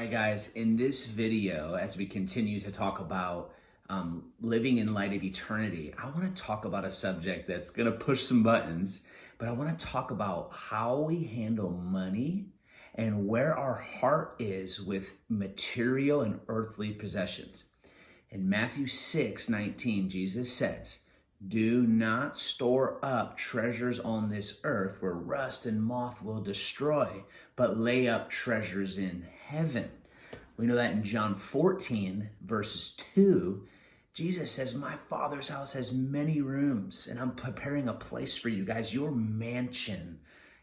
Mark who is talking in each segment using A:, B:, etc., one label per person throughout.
A: right, guys, in this video, as we continue to talk about living in light of eternity, I want to talk about a subject that's going to push some buttons, but I want to talk about how we handle money and where our heart is with material and earthly possessions. In Matthew 6:19, Jesus says, "Do not store up treasures on this earth where rust and moth will destroy, but lay up treasures in heaven." We know that in John 14, verses 2, Jesus says, "My Father's house has many rooms, and I'm preparing a place for you guys. Your mansion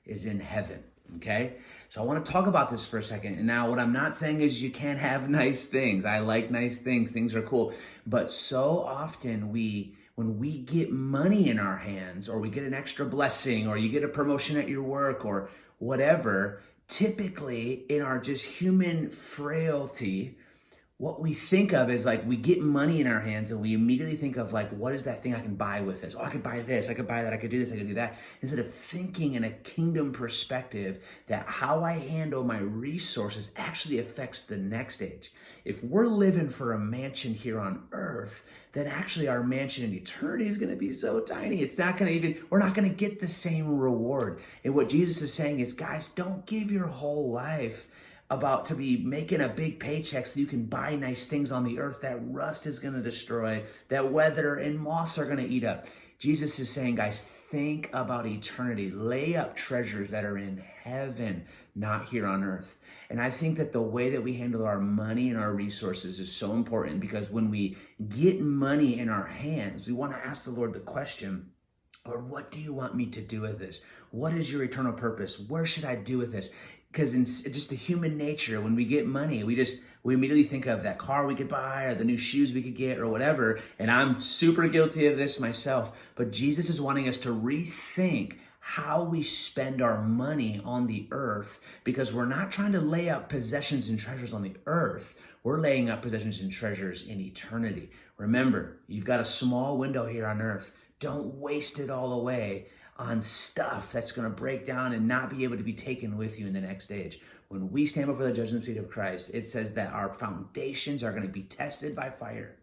A: is in heaven." Okay? So I want to talk about this for a second. And now what I'm not saying is you can't have nice things. I like nice things. Things are cool. But so often when we get money in our hands, or we get an extra blessing, or you get a promotion at your work, or whatever, typically in our just human frailty, what we think of is like we get money in our hands and we immediately think of like, what is that thing I can buy with this? Oh, I could buy this, I could buy that, I could do this, I could do that. Instead of thinking in a kingdom perspective that how I handle my resources actually affects the next stage. If we're living for a mansion here on earth, then actually our mansion in eternity is going to be so tiny. It's not going to we're not going to get the same reward. And what Jesus is saying is, guys, don't give your whole life about to be making a big paycheck so you can buy nice things on the earth that rust is going to destroy, that weather and moths are going to eat up. Jesus is saying, guys, think about eternity. Lay up treasures that are in heaven, not here on earth. And I think that the way that we handle our money and our resources is so important, because when we get money in our hands, we want to ask the Lord the question, Lord, what do you want me to do with this? What is your eternal purpose? Where should I do with this? Because in just the human nature, when we get money, we immediately think of that car we could buy, or the new shoes we could get, or whatever. And I'm super guilty of this myself. But Jesus is wanting us to rethink how we spend our money on the earth, because we're not trying to lay up possessions and treasures on the earth. We're laying up possessions and treasures in eternity. Remember, you've got a small window here on earth. Don't waste it all away on stuff that's going to break down and not be able to be taken with you in the next stage. When we stand before the judgment seat of Christ, it says that our foundations are going to be tested by fire.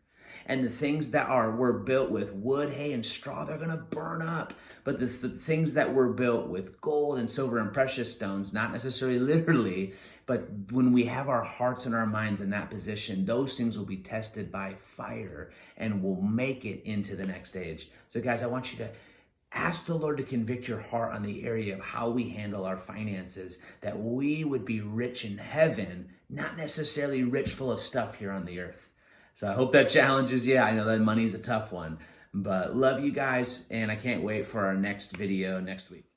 A: And the things that were built with wood, hay, and straw, they're going to burn up. But the things that were built with gold and silver and precious stones, not necessarily literally, but when we have our hearts and our minds in that position, those things will be tested by fire and will make it into the next stage. So guys, I want you to ask the Lord to convict your heart on the area of how we handle our finances, that we would be rich in heaven, not necessarily rich full of stuff here on the earth. So I hope that challenges you. I know that money is a tough one, but love you guys, and I can't wait for our next video next week.